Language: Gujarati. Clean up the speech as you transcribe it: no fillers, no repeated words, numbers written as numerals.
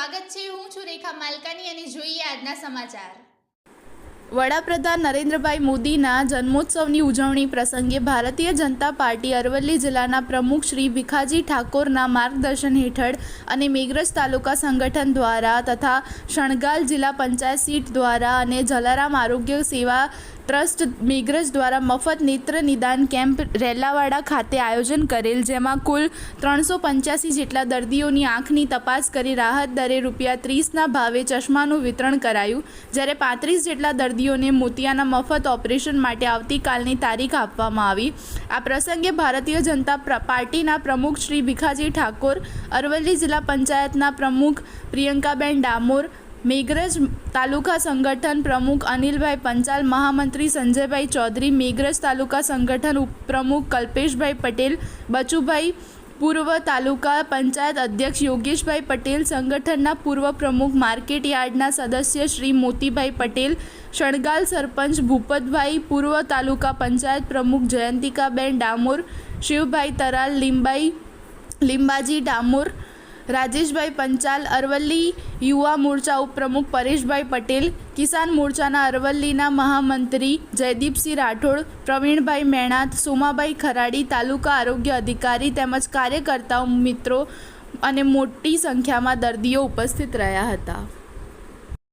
સ્વાગત છે। હું છું રેખા માલકાની અને જોઈએ આજના સમાચાર। વડાપ્રધાન નરેન્દ્રભાઈ મોદીના જન્મોત્સવની ઉજવણી પ્રસંગે ભારતીય જનતા પાર્ટી અરવલ્લી જિલ્લાના પ્રમુખ શ્રી ભીખાજી ઠાકોરના માર્ગદર્શન હેઠળ અને મેઘરજ તાલુકા સંગઠન દ્વારા તથા શણગાલ જિલ્લા પંચાયત સીટ દ્વારા અને જલારામ આરોગ્ય સેવા ટ્રસ્ટ મેઘરજ દ્વારા મફત નેત્ર નિદાન કેમ્પ રેલાવાડા ખાતે આયોજન કરેલ, જેમાં કુલ 385 જેટલા દર્દીઓની આંખની તપાસ કરી રાહત દરે ₹30ના ભાવે ચશ્માનું વિતરણ કરાયું, જ્યારે 35 જેટલા દર્દીઓને મોતિયાના મફત ઓપરેશન માટે આવતીકાલની તારીખ આપવામાં આવી। આ પ્રસંગે ભારતીય જનતા પાર્ટીના પ્રમુખ શ્રી ભીખાજી ઠાકોર, અરવલ્લી જિલ્લા પંચાયતના પ્રમુખ પ્રિયંકાબેન ડામોર, મેઘરજ તાલુકા સંગઠન પ્રમુખ અનિલભાઈ પંચાલ, મહામંત્રી સંજયભાઈ ચૌધરી, મેઘરજ તાલુકા સંગઠન ઉપપ્રમુખ કલ્પેશભાઈ પટેલ, બચુભાઈ, પૂર્વ તાલુકા પંચાયત અધ્યક્ષ યોગેશભાઈ પટેલ, સંગઠનના પૂર્વ પ્રમુખ માર્કેટ યાર્ડના સદસ્ય શ્રી મોતીભાઈ પટેલ, શણગાલ સરપંચ ભૂપતભાઈ, પૂર્વ તાલુકા પંચાયત પ્રમુખ જયંતિકાબેન ડામોર, શિવભાઈ તરાલ, લીંબાજી ડામોર, રાજેશભાઈ પંચાલ, અરવલ્લી યુવા મોરચા ઉપપ્રમુખ પરેશભાઈ પટેલ, કિસાન મોરચાના અરવલ્લીના મહામંત્રી જયદીપસિંહ રાઠોડ, પ્રવીણભાઈ મેણાત, સોમાભાઈ ખરાડી, તાલુકા આરોગ્ય અધિકારી તેમજ કાર્યકર્તાઓ, મિત્રો અને મોટી સંખ્યામાં દર્દીઓ ઉપસ્થિત રહ્યા હતા।